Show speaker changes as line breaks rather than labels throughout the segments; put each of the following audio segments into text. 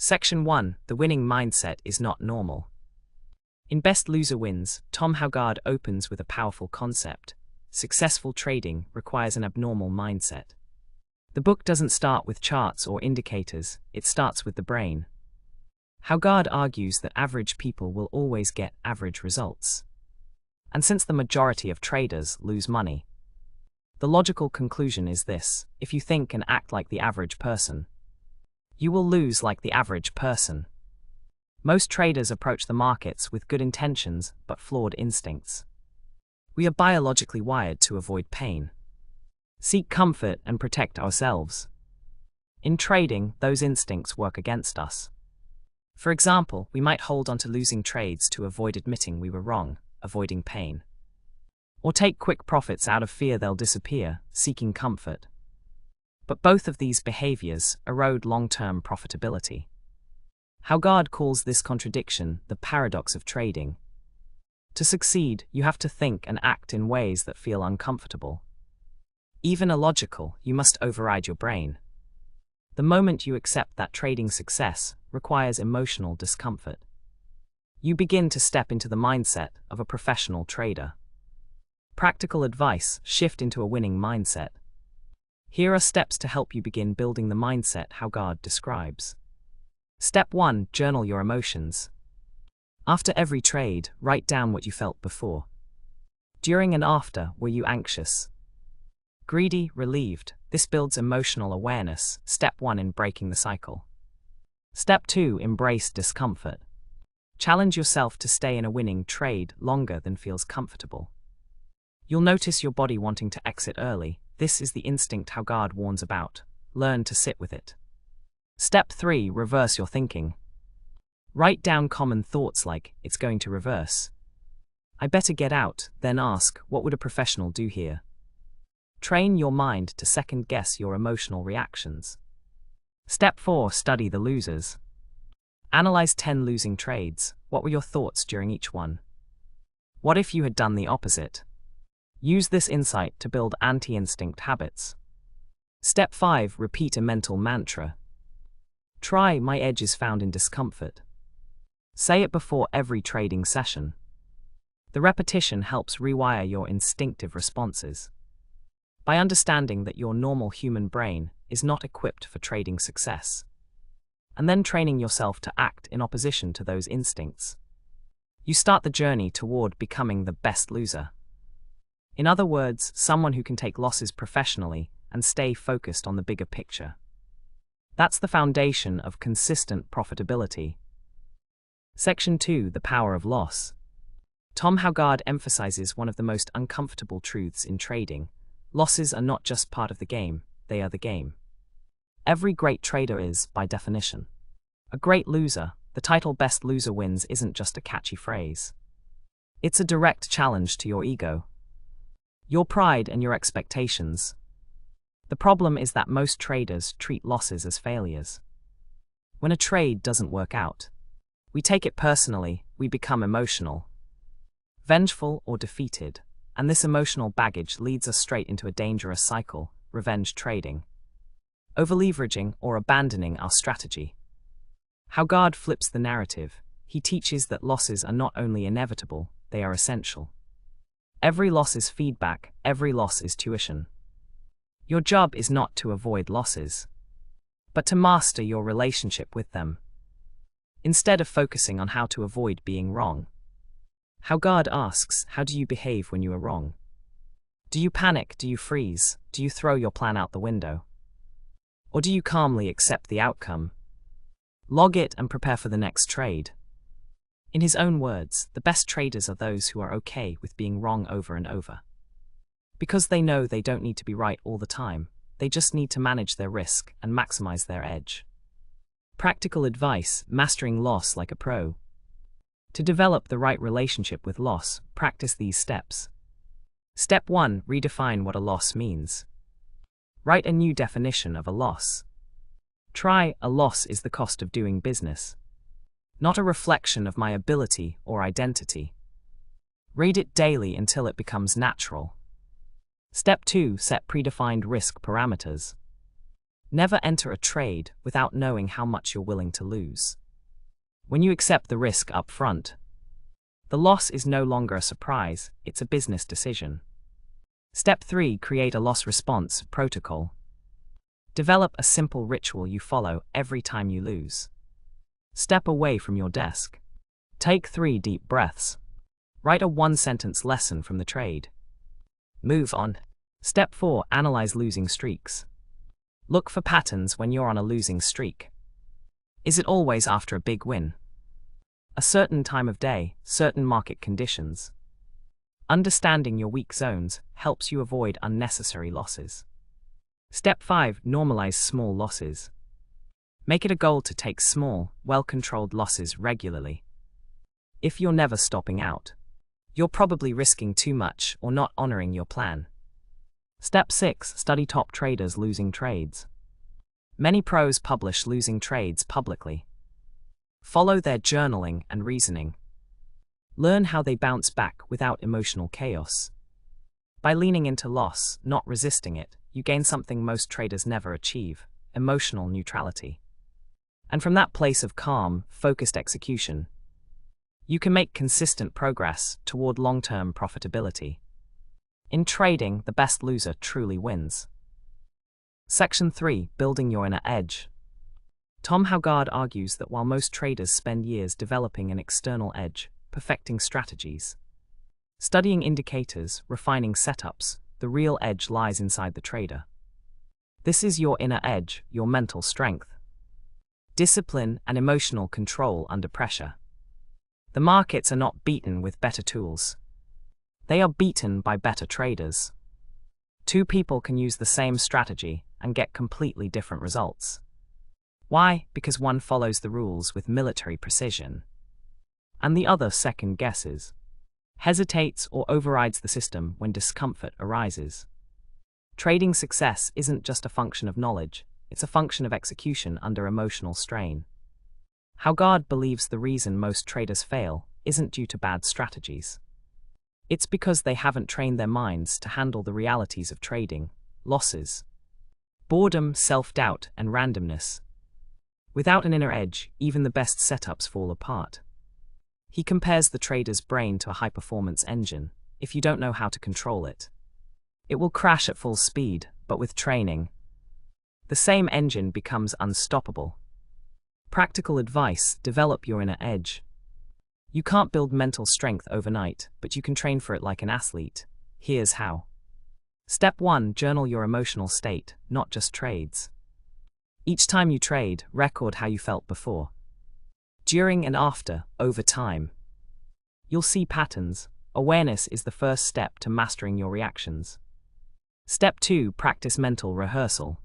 Section 1. The winning mindset is not normal. In Best Loser Wins, Tom Hougaard opens with a powerful concept. Successful trading requires an abnormal mindset. The book doesn't start with charts or indicators, it starts with the brain. Hougaard argues that average people will always get average results. And since the majority of traders lose money, the logical conclusion is this: if you think and act like the average person, you will lose like the average person. Most traders approach the markets with good intentions but flawed instincts. We are biologically wired to avoid pain, seek comfort, and protect ourselves. In trading, those instincts work against us. For example, we might hold on to losing trades to avoid admitting we were wrong, avoiding pain. Or take quick profits out of fear they'll disappear, seeking comfort. But both of these behaviors erode long-term profitability. Hougaard calls this contradiction the paradox of trading. To succeed, you have to think and act in ways that feel uncomfortable. Even illogical, you must override your brain. The moment you accept that trading success requires emotional discomfort, you begin to step into the mindset of a professional trader. Practical advice: shift into a winning mindset. Here are steps to help you begin building the mindset Hougaard describes. Step 1. Journal your emotions. After every trade, write down what you felt before. During and after, were you anxious, greedy, relieved? This builds emotional awareness. Step 1 in breaking the cycle. Step 2. Embrace discomfort. Challenge yourself to stay in a winning trade longer than feels comfortable. You'll notice your body wanting to exit early. This is the instinct Hougaard warns about. Learn to sit with it. Step 3. Reverse your thinking. Write down common thoughts like, "It's going to reverse. I better get out." Then ask, what would a professional do here? Train your mind to second-guess your emotional reactions. Step 4. Study the losers. Analyze 10 losing trades. What were your thoughts during each one? What if you had done the opposite? Use this insight to build anti-instinct habits. Step 5. Repeat a mental mantra. Try, "My edge is found in discomfort." Say it before every trading session. The repetition helps rewire your instinctive responses. By understanding that your normal human brain is not equipped for trading success, and then training yourself to act in opposition to those instincts, you start the journey toward becoming the best loser. In other words, someone who can take losses professionally and stay focused on the bigger picture. That's the foundation of consistent profitability. Section 2. The power of loss. Tom Hougaard emphasizes one of the most uncomfortable truths in trading. Losses are not just part of the game, they are the game. Every great trader is, by definition, a great loser. The title Best Loser Wins isn't just a catchy phrase. It's a direct challenge to your ego, your pride, and your expectations. The problem is that most traders treat losses as failures. When a trade doesn't work out, we take it personally, we become emotional, vengeful, or defeated, and this emotional baggage leads us straight into a dangerous cycle: revenge trading, over-leveraging, or abandoning our strategy. Hougaard flips the narrative. He teaches that losses are not only inevitable, they are essential. Every loss is feedback, every loss is tuition. Your job is not to avoid losses, but to master your relationship with them. Instead of focusing on how to avoid being wrong, Hougaard asks, how do you behave when you are wrong? Do you panic? Do you freeze? Do you throw your plan out the window? Or do you calmly accept the outcome, log it, and prepare for the next trade? In his own words, the best traders are those who are okay with being wrong over and over. Because they know they don't need to be right all the time, they just need to manage their risk and maximize their edge. Practical advice: mastering loss like a pro. To develop the right relationship with loss, practice these steps. Step 1. Redefine what a loss means. Write a new definition of a loss. Try, "A loss is the cost of doing business, not a reflection of my ability or identity." Read it daily until it becomes natural. Step 2. Set predefined risk parameters. Never enter a trade without knowing how much you're willing to lose. When you accept the risk up front, the loss is no longer a surprise, it's a business decision. Step 3. Create a loss response protocol. Develop a simple ritual you follow every time you lose. Step away from your desk. Take 3 deep breaths. Write a 1-sentence lesson from the trade. Move on. Step 4. Analyze losing streaks. Look for patterns when you're on a losing streak. Is it always after a big win? A certain time of day, certain market conditions? Understanding your weak zones helps you avoid unnecessary losses. Step 5. Normalize small losses. Make it a goal to take small, well-controlled losses regularly. If you're never stopping out, you're probably risking too much or not honoring your plan. Step 6. Study top traders losing trades. Many pros publish losing trades publicly. Follow their journaling and reasoning. Learn how they bounce back without emotional chaos. By leaning into loss, not resisting it, you gain something most traders never achieve: emotional neutrality. And from that place of calm, focused execution, you can make consistent progress toward long-term profitability. In trading, the best loser truly wins. Section 3. Building your inner edge. Tom Hougaard argues that while most traders spend years developing an external edge, perfecting strategies, studying indicators, refining setups, the real edge lies inside the trader. This is your inner edge, your mental strength, discipline, and emotional control under pressure. The markets are not beaten with better tools. They are beaten by better traders. 2 people can use the same strategy and get completely different results. Why? Because one follows the rules with military precision, and the other second guesses, hesitates, or overrides the system when discomfort arises. Trading success isn't just a function of knowledge, it's a function of execution under emotional strain. Hougaard believes the reason most traders fail isn't due to bad strategies. It's because they haven't trained their minds to handle the realities of trading: losses, boredom, self-doubt, and randomness. Without an inner edge, even the best setups fall apart. He compares the trader's brain to a high-performance engine. If you don't know how to control it, it will crash at full speed, but with training, the same engine becomes unstoppable. Practical advice: develop your inner edge. You can't build mental strength overnight, but you can train for it like an athlete. Here's how. Step 1. Journal your emotional state, not just trades. Each time you trade, record how you felt before, during, and after, over time. You'll see patterns. Awareness is the first step to mastering your reactions. Step 2. Practice mental rehearsal.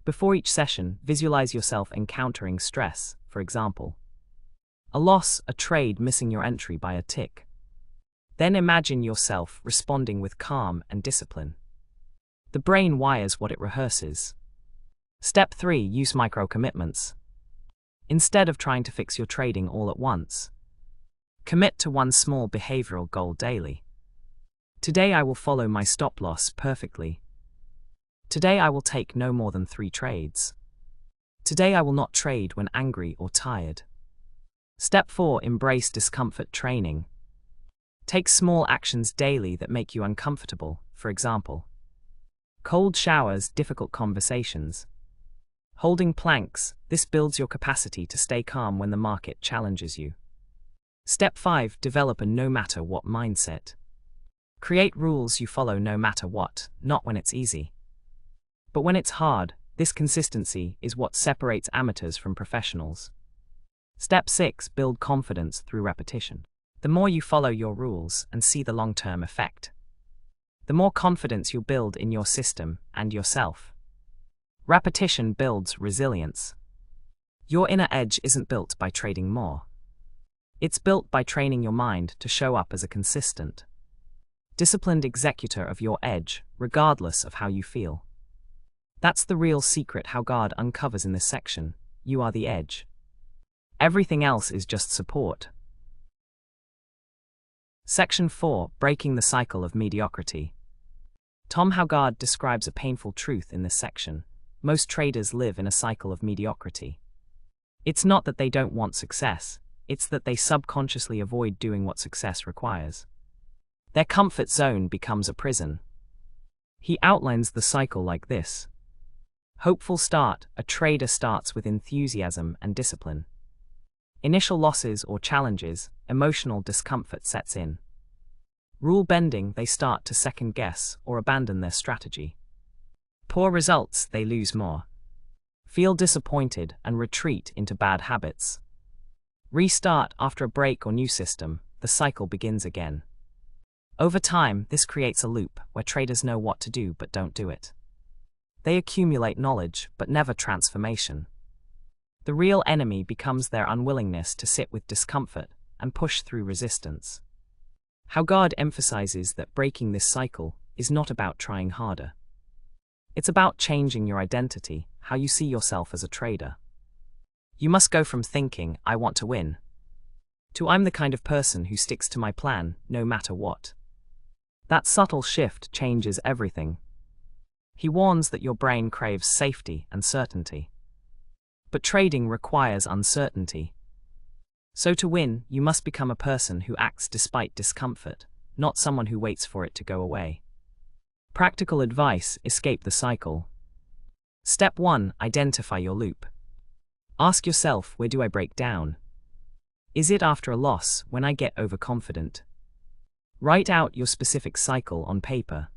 Before each session, visualize yourself encountering stress, for example, a loss, a trade missing your entry by a tick. Then imagine yourself responding with calm and discipline. The brain wires what it rehearses. Step 3. Use micro-commitments. Instead of trying to fix your trading all at once, commit to one small behavioral goal daily. Today I will follow my stop-loss perfectly. Today I will take no more than 3 trades. Today I will not trade when angry or tired. Step 4. Embrace discomfort training. Take small actions daily that make you uncomfortable, for example, cold showers, difficult conversations, holding planks. This builds your capacity to stay calm when the market challenges you. Step 5. Develop a no-matter-what mindset. Create rules you follow no matter what, not when it's easy, but when it's hard. This consistency is what separates amateurs from professionals. Step 6. Build confidence through repetition. The more you follow your rules and see the long-term effect, the more confidence you'll build in your system and yourself. Repetition builds resilience. Your inner edge isn't built by trading more. It's built by training your mind to show up as a consistent, disciplined executor of your edge, regardless of how you feel. That's the real secret Hougaard uncovers in this section. You are the edge. Everything else is just support. Section 4. Breaking the cycle of mediocrity. Tom Hougaard describes a painful truth in this section. most traders live in a cycle of mediocrity. It's not that they don't want success, it's that they subconsciously avoid doing what success requires. Their comfort zone becomes a prison. He outlines the cycle like this. Hopeful start: a trader starts with enthusiasm and discipline. Initial losses or challenges, emotional discomfort sets in. Rule bending: they start to second guess or abandon their strategy. Poor results: they lose more. Feel disappointed and retreat into bad habits. Restart: after a break or new system, the cycle begins again. Over time, this creates a loop where traders know what to do but don't do it. They accumulate knowledge but never transformation. The real enemy becomes their unwillingness to sit with discomfort and push through resistance. Hougaard emphasizes that breaking this cycle is not about trying harder. It's about changing your identity, how you see yourself as a trader. You must go from thinking, "I want to win," to "I'm the kind of person who sticks to my plan, no matter what." That subtle shift changes everything. He warns that your brain craves safety and certainty. But trading requires uncertainty. So to win, you must become a person who acts despite discomfort, not someone who waits for it to go away. Practical advice: escape the cycle. Step 1. Identify your loop. Ask yourself, where do I break down? Is it after a loss, when I get overconfident? Write out your specific cycle on paper.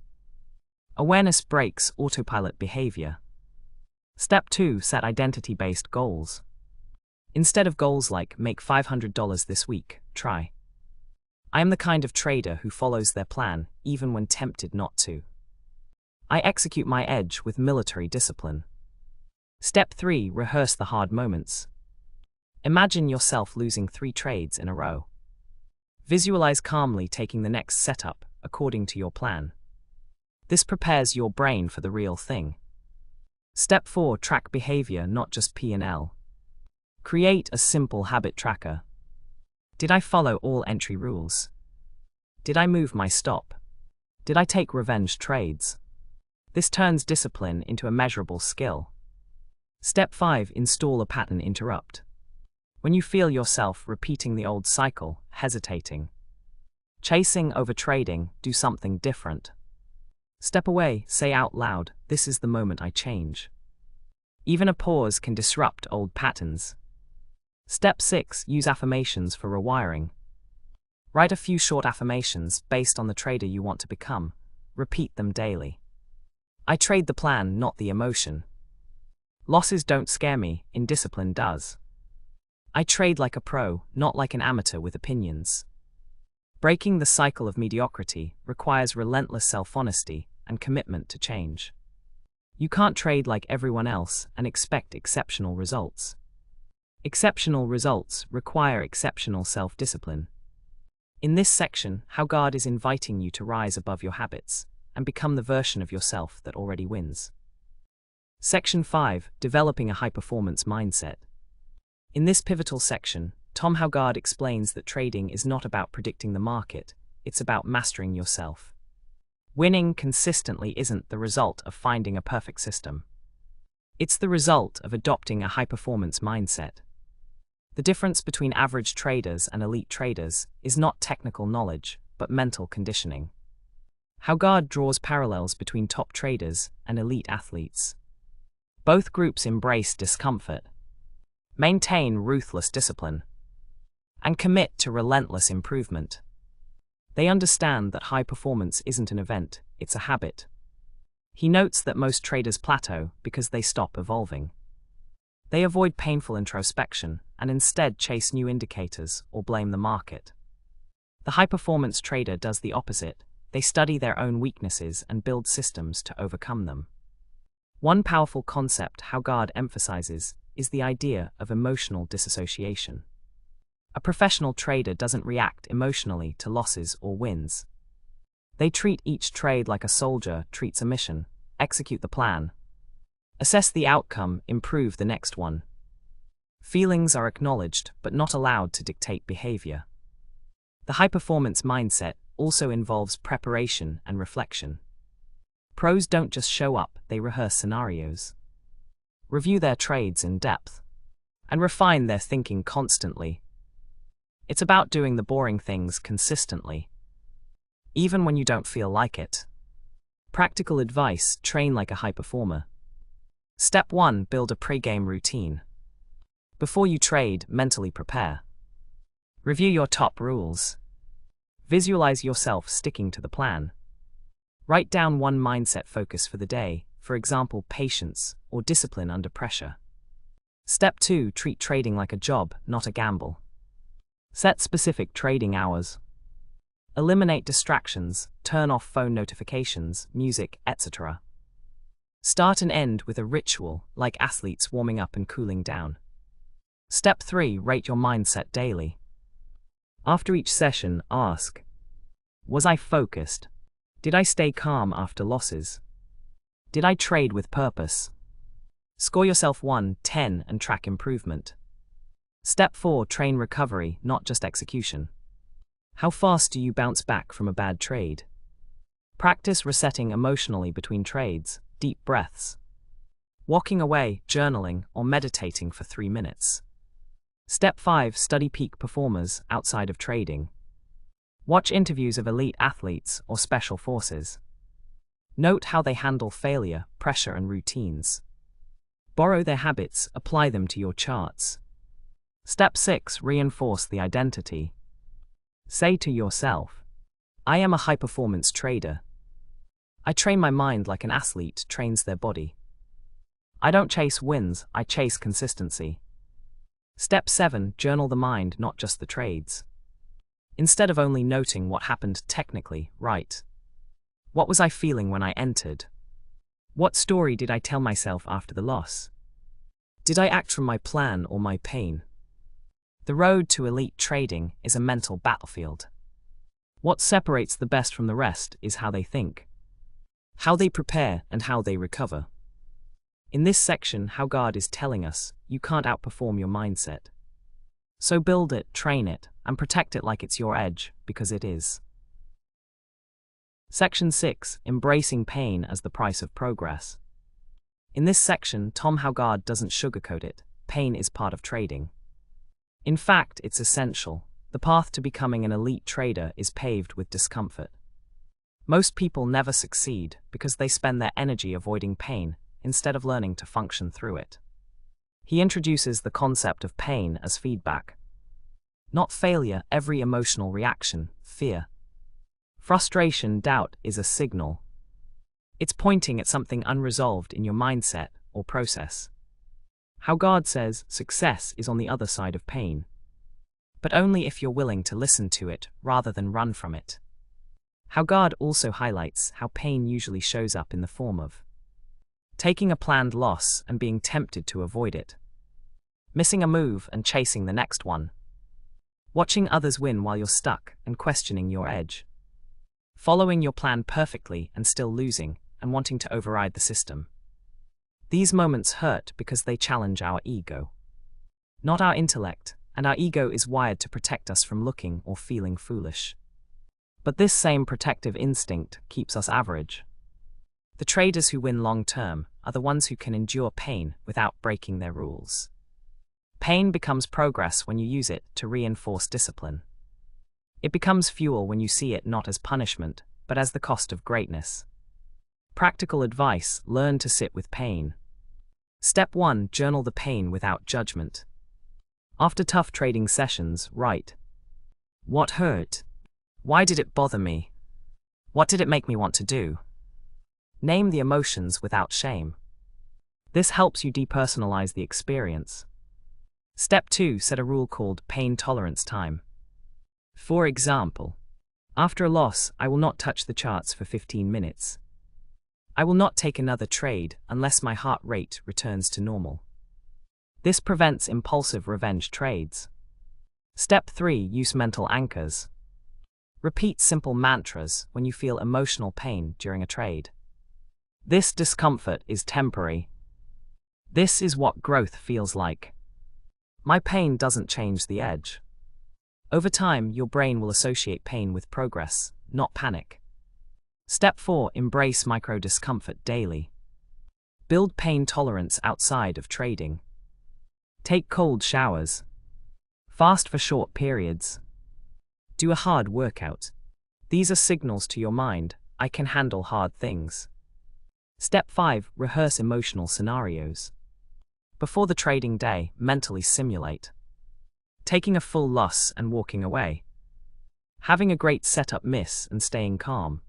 Awareness breaks autopilot behavior. Step 2. Set identity-based goals. Instead of goals like, make $500 this week, try, I am the kind of trader who follows their plan, even when tempted not to. I execute my edge with military discipline. Step 3. Rehearse the hard moments. Imagine yourself losing 3 trades in a row. Visualize calmly taking the next setup, according to your plan. This prepares your brain for the real thing. Step 4. Track behavior, not just P&L. Create a simple habit tracker. Did I follow all entry rules? Did I move my stop? Did I take revenge trades? This turns discipline into a measurable skill. Step 5. Install a pattern interrupt. When you feel yourself repeating the old cycle, hesitating, chasing over trading, do something different. Step away, say out loud, this is the moment I change. Even a pause can disrupt old patterns. Step 6. Use affirmations for rewiring. Write a few short affirmations based on the trader you want to become. Repeat them daily. I trade the plan, not the emotion. Losses don't scare me, indiscipline does. I trade like a pro, not like an amateur with opinions. Breaking the cycle of mediocrity requires relentless self-honesty and commitment to change. You can't trade like everyone else and expect exceptional results. Exceptional results require exceptional self-discipline. In this section, Hougaard is inviting you to rise above your habits and become the version of yourself that already wins. Section 5. Developing a high-performance mindset. In this pivotal section, Tom Hougaard explains that trading is not about predicting the market, it's about mastering yourself. Winning consistently isn't the result of finding a perfect system. It's the result of adopting a high-performance mindset. The difference between average traders and elite traders is not technical knowledge, but mental conditioning. Hougaard draws parallels between top traders and elite athletes. Both groups embrace discomfort, maintain ruthless discipline, and commit to relentless improvement. They understand that high performance isn't an event, it's a habit. He notes that most traders plateau because they stop evolving. They avoid painful introspection and instead chase new indicators or blame the market. The high-performance trader does the opposite. They study their own weaknesses and build systems to overcome them. One powerful concept Hougaard emphasizes is the idea of emotional disassociation. A professional trader doesn't react emotionally to losses or wins. They treat each trade like a soldier treats a mission, execute the plan, assess the outcome, improve the next one. Feelings are acknowledged but not allowed to dictate behavior. The high-performance mindset also involves preparation and reflection. Pros don't just show up, they rehearse scenarios. review their trades in depth, and refine their thinking constantly. It's about doing the boring things consistently, even when you don't feel like it. Practical advice: train like a high performer. Step 1. Build a pre-game routine. Before you trade, mentally prepare. Review your top rules. Visualize yourself sticking to the plan. Write down one mindset focus for the day, for example, patience or discipline under pressure. Step 2. Treat trading like a job, not a gamble. Set specific trading hours. Eliminate distractions, turn off phone notifications, music, etc. Start and end with a ritual, like athletes warming up and cooling down. Step 3. Rate your mindset daily. After each session, ask, was I focused? Did I stay calm after losses? Did I trade with purpose? Score yourself 1-10 and track improvement. Step 4. Train recovery, not just execution. How fast do you bounce back from a bad trade? Practice resetting emotionally between trades, deep breaths. Walking away, journaling, or meditating for 3 minutes. Step 5. Study peak performers outside of trading. Watch interviews of elite athletes or special forces. Note how they handle failure, pressure, and routines. Borrow their habits, apply them to your charts. Step 6. Reinforce the identity. Say to yourself, I am a high-performance trader. I train my mind like an athlete trains their body. I don't chase wins, I chase consistency. Step 7. Journal the mind, not just the trades. Instead of only noting what happened technically, write, what was I feeling when I entered? What story did I tell myself after the loss? Did I act from my plan or my pain? The road to elite trading is a mental battlefield. What separates the best from the rest is how they think, how they prepare, and how they recover. In this section, Hougaard is telling us, you can't outperform your mindset. So build it, train it, and protect it like it's your edge, because it is. Section 6. Embracing pain as the price of progress. In this section, Tom Hougaard doesn't sugarcoat it. Pain is part of trading. In fact, it's essential. The path to becoming an elite trader is paved with discomfort. Most people never succeed because they spend their energy avoiding pain instead of learning to function through it. He introduces the concept of pain as feedback. Not failure, every emotional reaction, fear, frustration, doubt is a signal. It's pointing at something unresolved in your mindset or process. Hougaard says success is on the other side of pain, but only if you're willing to listen to it rather than run from it. Hougaard also highlights how pain usually shows up in the form of taking a planned loss and being tempted to avoid it, missing a move and chasing the next one, watching others win while you're stuck and questioning your edge, following your plan perfectly and still losing and wanting to override the system. These moments hurt because they challenge our ego, not our intellect, and our ego is wired to protect us from looking or feeling foolish. But this same protective instinct keeps us average. The traders who win long-term are the ones who can endure pain without breaking their rules. Pain becomes progress when you use it to reinforce discipline. It becomes fuel when you see it not as punishment, but as the cost of greatness. Practical advice: learn to sit with pain. Step 1. Journal the pain without judgment. After tough trading sessions, write, what hurt? Why did it bother me? What did it make me want to do? Name the emotions without shame. This helps you depersonalize the experience. Step 2. Set a rule called pain tolerance time. For example, after a loss, I will not touch the charts for 15 minutes. I will not take another trade unless my heart rate returns to normal. This prevents impulsive revenge trades. Step 3. Use mental anchors. Repeat simple mantras when you feel emotional pain during a trade. This discomfort is temporary. This is what growth feels like. My pain doesn't change the edge. Over time, your brain will associate pain with progress, not panic. Step 4. Embrace micro discomfort daily. Build pain tolerance outside of trading. Take cold showers. Fast for short periods. Do a hard workout. These are signals to your mind, I can handle hard things. Step 5. Rehearse emotional scenarios. Before the trading day, mentally simulate taking a full loss and walking away. Having a great setup miss and staying calm.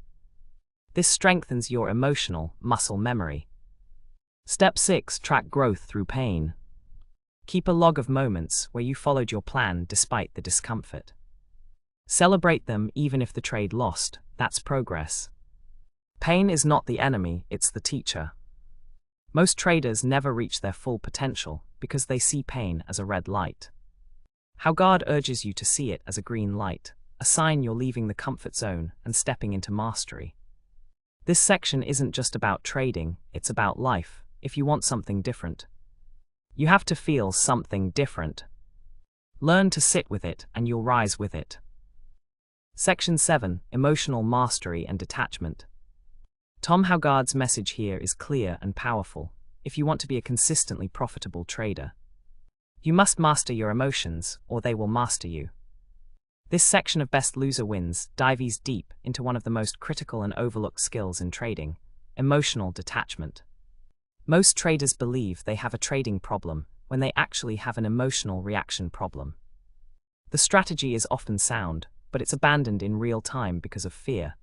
This strengthens your emotional muscle memory. Step 6. Track growth through pain. Keep a log of moments where you followed your plan despite the discomfort. Celebrate them even if the trade lost, that's progress. Pain is not the enemy, it's the teacher. Most traders never reach their full potential because they see pain as a red light. Hougaard urges you to see it as a green light, a sign you're leaving the comfort zone and stepping into mastery. This section isn't just about trading, it's about life, if you want something different. You have to feel something different. Learn to sit with it and you'll rise with it. Section 7. Emotional Mastery and Detachment. Tom Hougaard's message here is clear and powerful. If you want to be a consistently profitable trader, you must master your emotions, or they will master you. This section of Best Loser Wins dives deep into one of the most critical and overlooked skills in trading: emotional detachment. Most traders believe they have a trading problem when they actually have an emotional reaction problem. The strategy is often sound, but it's abandoned in real time because of fear,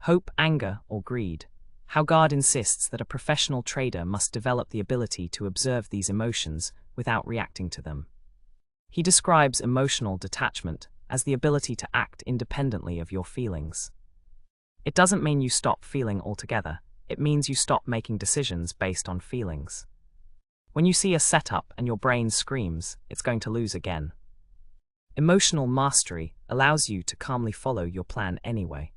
hope, anger, or greed. Hougaard insists that a professional trader must develop the ability to observe these emotions without reacting to them. He describes emotional detachment as the ability to act independently of your feelings. It doesn't mean you stop feeling altogether, it means you stop making decisions based on feelings. When you see a setup and your brain screams, it's going to lose again. Emotional mastery allows you to calmly follow your plan anyway.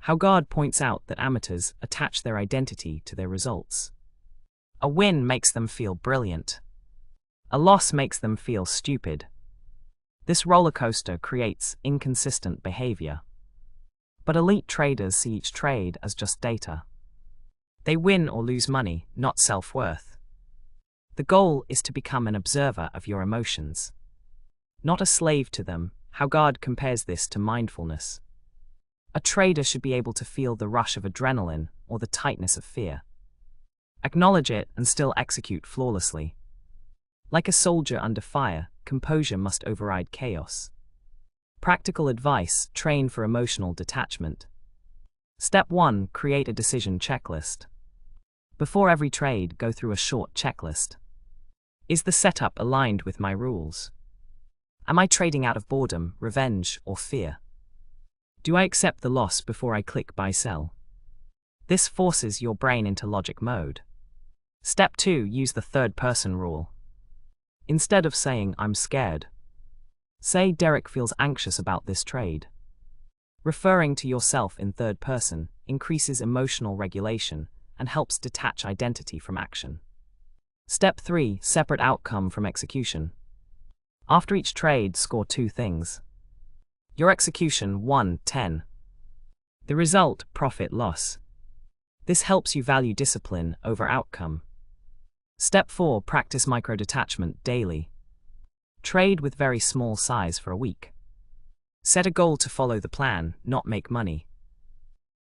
Hougaard points out that amateurs attach their identity to their results. A win makes them feel brilliant. A loss makes them feel stupid. This roller coaster creates inconsistent behavior. But elite traders see each trade as just data. They win or lose money, not self-worth. The goal is to become an observer of your emotions, not a slave to them. Hougaard compares this to mindfulness. A trader should be able to feel the rush of adrenaline or the tightness of fear. Acknowledge it and still execute flawlessly. Like a soldier under fire, composure must override chaos. Practical advice: train for emotional detachment. Step 1. Create a decision checklist. Before every trade, go through a short checklist. Is the setup aligned with my rules? Am I trading out of boredom, revenge, or fear? Do I accept the loss before I click buy sell? This forces your brain into logic mode. Step 2. Use the third-person rule. Instead of saying, I'm scared, say, Derek feels anxious about this trade. Referring to yourself in third person increases emotional regulation and helps detach identity from action. Step 3. Separate outcome from execution. After each trade, score 2 things. Your execution 1, 10. The result, profit, loss. This helps you value discipline over outcome. Step 4. Practice micro-detachment daily. Trade with very small size for a week. Set a goal to follow the plan, not make money.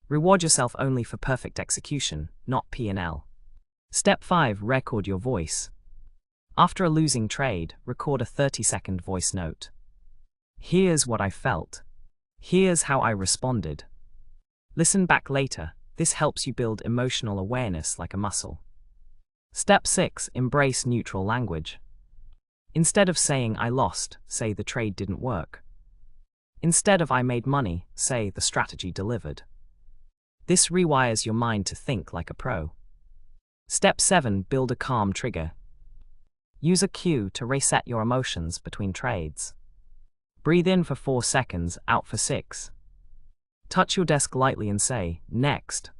Reward yourself only for perfect execution, not P&L. Step 5. Record your voice. After a losing trade, record a 30-second voice note. Here's what I felt. Here's how I responded. Listen back later. This helps you build emotional awareness like a muscle. Step 6. Embrace neutral language. Instead of saying I lost, say the trade didn't work. Instead of I made money, say the strategy delivered. This rewires your mind to think like a pro. Step 7. Build a calm trigger. Use a cue to reset your emotions between trades. Breathe in for 4 seconds, out for 6. Touch your desk lightly and say, next.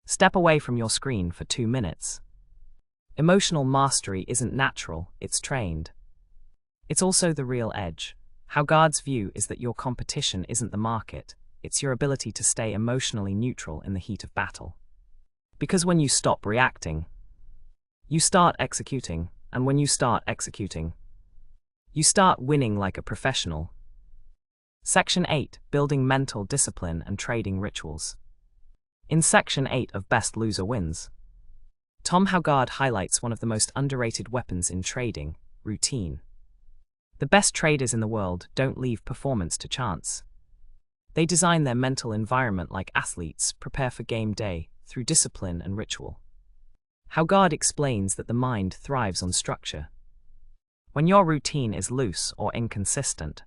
Step away from your screen for 2 minutes. Emotional mastery isn't natural, it's trained. It's also the real edge. Hougaard's view is that your competition isn't the market, it's your ability to stay emotionally neutral in the heat of battle. Because when you stop reacting, you start executing, and when you start executing, you start winning like a professional. Section 8. Building mental discipline and trading rituals. In Section 8 of Best Loser Wins, Tom Hougaard highlights one of the most underrated weapons in trading: routine. The best traders in the world don't leave performance to chance. They design their mental environment like athletes prepare for game day through discipline and ritual. Hougaard explains that the mind thrives on structure. When your routine is loose or inconsistent,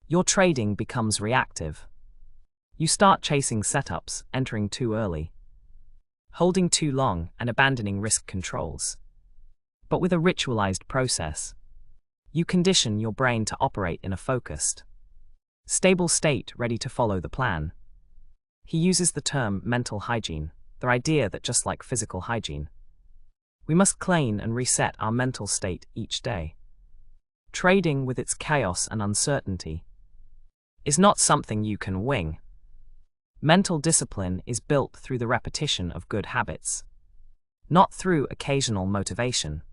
your trading becomes reactive. You start chasing setups, entering too early, holding too long, and abandoning risk controls. But with a ritualized process, you condition your brain to operate in a focused, stable state ready to follow the plan. He uses the term mental hygiene, the idea that just like physical hygiene, we must clean and reset our mental state each day. Trading, with its chaos and uncertainty, is not something you can wing. Mental discipline is built through the repetition of good habits, not through occasional motivation.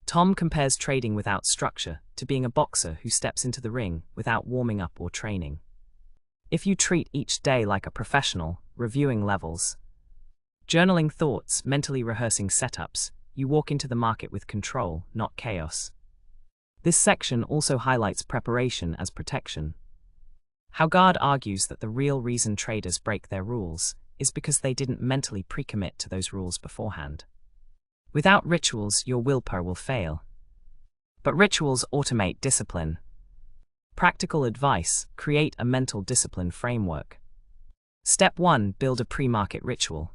Tom compares trading without structure to being a boxer who steps into the ring without warming up or training. If you treat each day like a professional, reviewing levels, journaling thoughts, mentally rehearsing setups, you walk into the market with control, not chaos. This section also highlights preparation as protection. Hougaard argues that the real reason traders break their rules is because they didn't mentally pre-commit to those rules beforehand. Without rituals, your willpower will fail. But rituals automate discipline. Practical advice: create a mental discipline framework. Step 1. Build a pre-market ritual.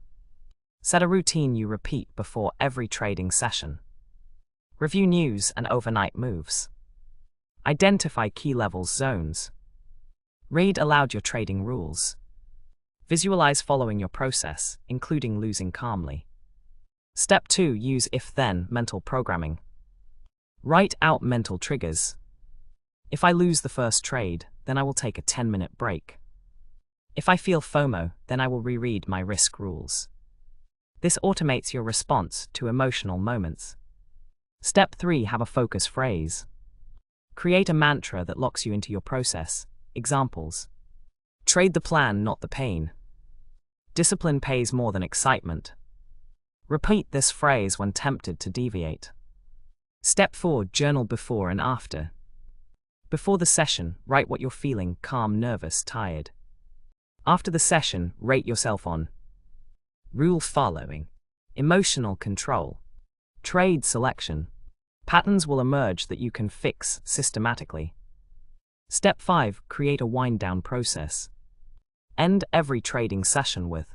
Set a routine you repeat before every trading session. Review news and overnight moves. Identify key levels zones. Read aloud your trading rules. Visualize following your process, including losing calmly. Step 2. Use if-then mental programming. Write out mental triggers. If I lose the first trade, then I will take a 10-minute break. If I feel FOMO, then I will reread my risk rules. This automates your response to emotional moments. Step 3. Have a focus phrase. Create a mantra that locks you into your process. Examples: trade the plan, not the pain. Discipline pays more than excitement. Repeat this phrase when tempted to deviate. Step 4. Journal before and after. Before the session, write what you're feeling: calm, nervous, tired. After the session, rate yourself on rule following, emotional control, trade selection. Patterns will emerge that you can fix systematically. Step 5. Create a wind-down process. End every trading session with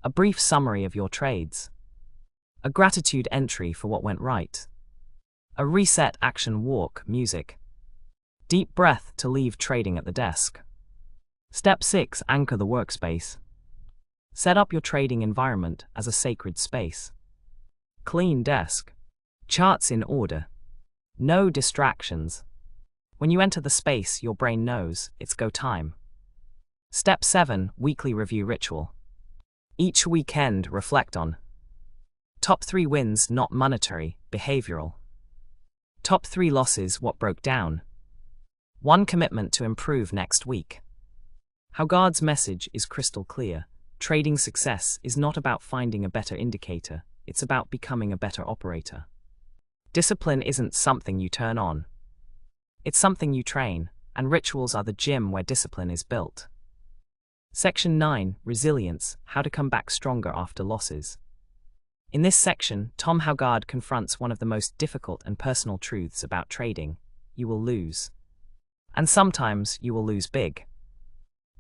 a brief summary of your trades, a gratitude entry for what went right, a reset action walk, music, deep breath to leave trading at the desk. Step 6. Anchor the workspace. Set up your trading environment as a sacred space. Clean desk, charts in order, no distractions. When you enter the space, your brain knows it's go time. Step 7. Weekly review ritual. Each weekend, reflect on top 3 wins, not monetary, behavioral. Top 3 losses, what broke down. 1 commitment to improve next week. Hougaard's message is crystal clear. Trading success is not about finding a better indicator, it's about becoming a better operator. Discipline isn't something you turn on. It's something you train, and rituals are the gym where discipline is built. Section 9. Resilience: how to come back stronger after losses. In this section, Tom Hougaard confronts one of the most difficult and personal truths about trading: you will lose. And sometimes you will lose big.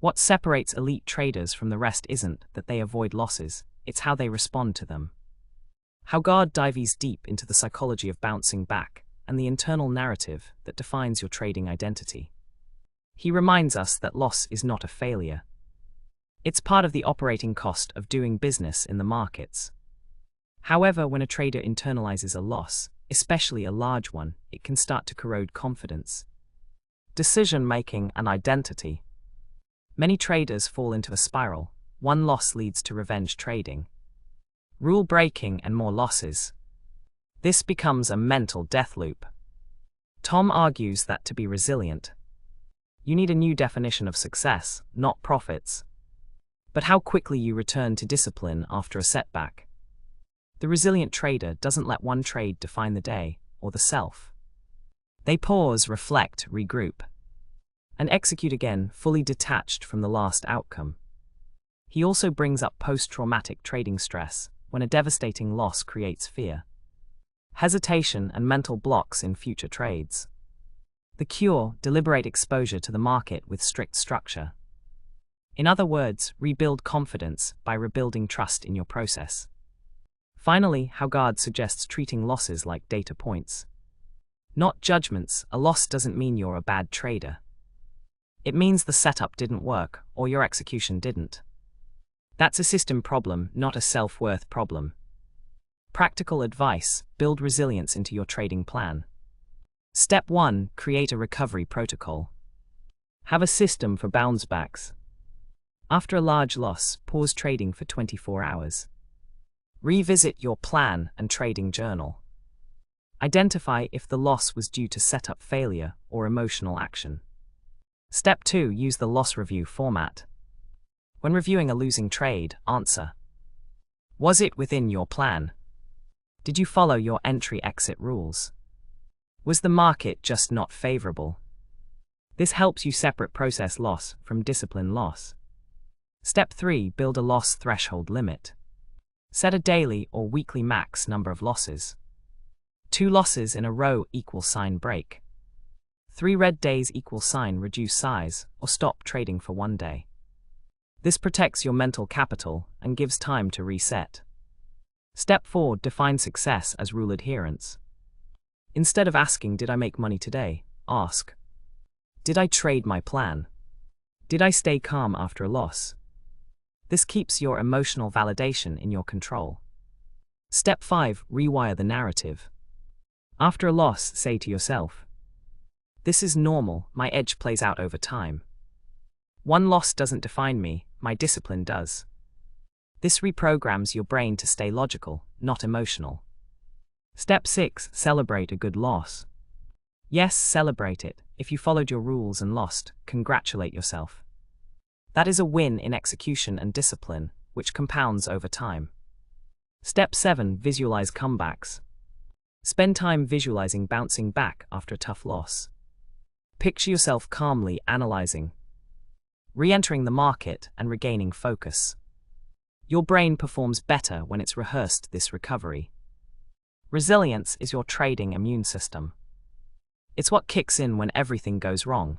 What separates elite traders from the rest isn't that they avoid losses, it's how they respond to them. Hougaard dives deep into the psychology of bouncing back and the internal narrative that defines your trading identity. He reminds us that loss is not a failure. It's part of the operating cost of doing business in the markets. However, when a trader internalizes a loss, especially a large one, it can start to corrode confidence, decision-making, and identity. Many traders fall into a spiral. One loss leads to revenge trading, rule breaking, and more losses. This becomes a mental death loop. Tom argues that to be resilient, you need a new definition of success, not profits, but how quickly you return to discipline after a setback. The resilient trader doesn't let one trade define the day or the self. They pause, reflect, regroup, and execute again, fully detached from the last outcome. He also brings up post-traumatic trading stress, when a devastating loss creates fear, hesitation, and mental blocks in future trades. The cure: deliberate exposure to the market with strict structure. In other words, rebuild confidence by rebuilding trust in your process. Finally, Hougaard suggests treating losses like data points, not judgments. A loss doesn't mean you're a bad trader. It means the setup didn't work or your execution didn't. That's a system problem, not a self-worth problem. Practical advice: build resilience into your trading plan. Step 1. Create a recovery protocol. Have a system for bounce backs. After a large loss, pause trading for 24 hours. Revisit your plan and trading journal. Identify if the loss was due to setup failure or emotional action. Step 2. Use the loss review format. When reviewing a losing trade, answer: was it within your plan? Did you follow your entry-exit rules? Was the market just not favorable? This helps you separate process loss from discipline loss. Step 3. Build a loss threshold limit. Set a daily or weekly max number of losses. 2 losses in a row equal sign break. 3 red days equal sign reduce size or stop trading for 1 day. This protects your mental capital and gives time to reset. Step 4. Define success as rule adherence. Instead of asking, "Did I make money today?" ask, "Did I trade my plan? Did I stay calm after a loss?" This keeps your emotional validation in your control. Step 5. Rewire the narrative. After a loss, say to yourself, "This is normal, my edge plays out over time. One loss doesn't define me, my discipline does." This reprograms your brain to stay logical, not emotional. Step 6. Celebrate a good loss. Yes, celebrate it. If you followed your rules and lost, congratulate yourself. That is a win in execution and discipline, which compounds over time. Step 7. Visualize comebacks. Spend time visualizing bouncing back after a tough loss. Picture yourself calmly analyzing, re-entering the market, and regaining focus. Your brain performs better when it's rehearsed this recovery. Resilience is your trading immune system. It's what kicks in when everything goes wrong.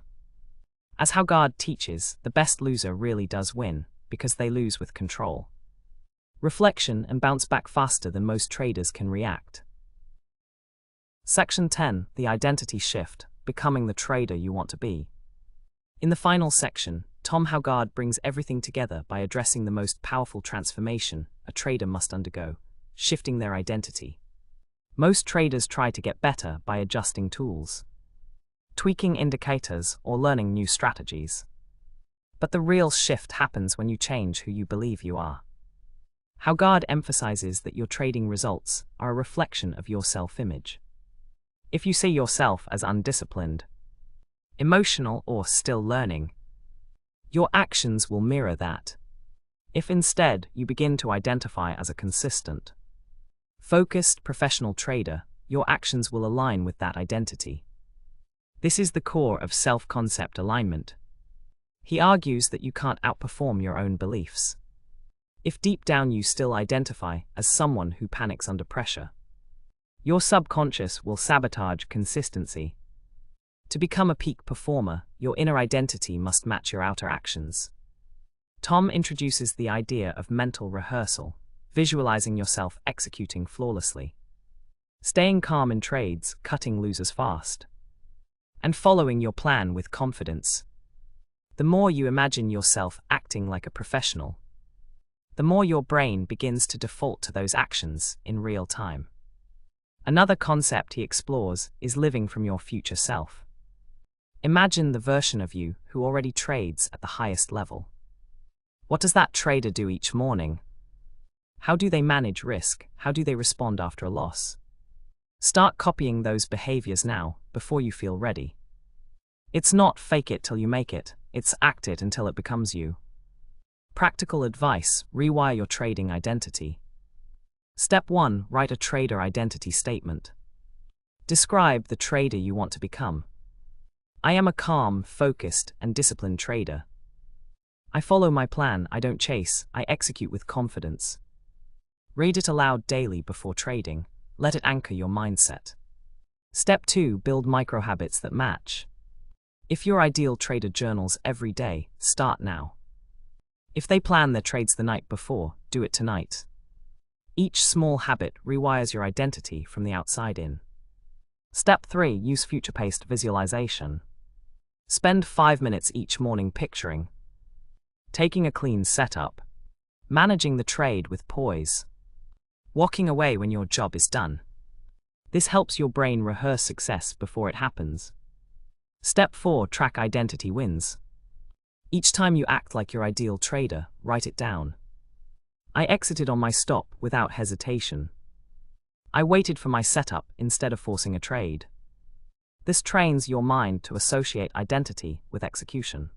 As Hougaard teaches, the best loser really does win, because they lose with control, reflection, and bounce back faster than most traders can react. Section 10. The identity shift, becoming the trader you want to be. In the final section, Tom Hougaard brings everything together by addressing the most powerful transformation a trader must undergo: shifting their identity. Most traders try to get better by adjusting tools, tweaking indicators, or learning new strategies. But the real shift happens when you change who you believe you are. Hougaard emphasizes that your trading results are a reflection of your self-image. If you see yourself as undisciplined, emotional, or still learning, your actions will mirror that. If instead you begin to identify as a consistent, focused professional trader, your actions will align with that identity. This is the core of self-concept alignment. He argues that you can't outperform your own beliefs. If deep down you still identify as someone who panics under pressure, your subconscious will sabotage consistency. To become a peak performer, your inner identity must match your outer actions. Tom introduces the idea of mental rehearsal, visualizing yourself executing flawlessly, staying calm in trades, cutting losers fast, and following your plan with confidence. The more you imagine yourself acting like a professional, the more your brain begins to default to those actions in real time. Another concept he explores is living from your future self. Imagine the version of you who already trades at the highest level. What does that trader do each morning? How do they manage risk? How do they respond after a loss? Start copying those behaviors now, before you feel ready. It's not fake it till you make it, it's act it until it becomes you. Practical advice: rewire your trading identity. Step 1. Write a trader identity statement. Describe the trader you want to become. I am a calm, focused, and disciplined trader. I follow my plan, I don't chase, I execute with confidence. Read it aloud daily before trading. Let it anchor your mindset. Step 2. Build micro habits that match. If your ideal trader journals every day, start now. If they plan their trades the night before, do it tonight. Each small habit rewires your identity from the outside in. Step 3. Use future-paced visualization. Spend 5 minutes each morning picturing, taking a clean setup, managing the trade with poise, walking away when your job is done. This helps your brain rehearse success before it happens. Step 4. Track identity wins. Each time you act like your ideal trader, write it down. I exited on my stop without hesitation. I waited for my setup instead of forcing a trade. This trains your mind to associate identity with execution.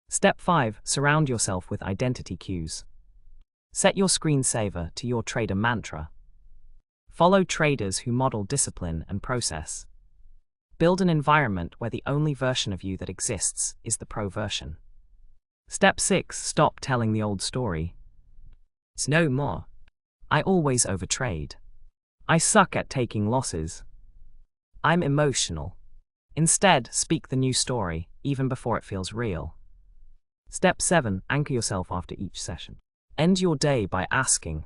Step 5. Surround yourself with identity cues. Set your screensaver to your trader mantra. Follow traders who model discipline and process. Build an environment where the only version of you that exists is the pro version. Step 6. Stop telling the old story. It's no more. I always overtrade. I suck at taking losses. I'm emotional. Instead, speak the new story, even before it feels real. Step 7. Anchor yourself after each session. End your day by asking,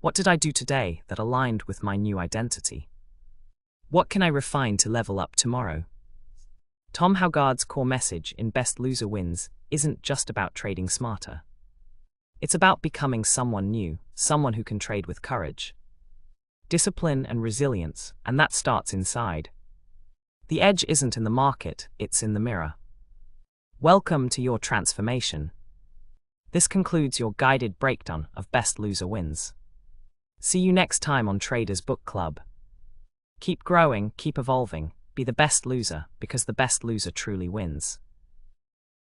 what did I do today that aligned with my new identity? What can I refine to level up tomorrow? Tom Hougaard's core message in Best Loser Wins isn't just about trading smarter. It's about becoming someone new, someone who can trade with courage, discipline, and resilience, and that starts inside. The edge isn't in the market, it's in the mirror. Welcome to your transformation. This concludes your guided breakdown of Best Loser Wins. See you next time on Traders Book Club. Keep growing, keep evolving, be the best loser, because the best loser truly wins.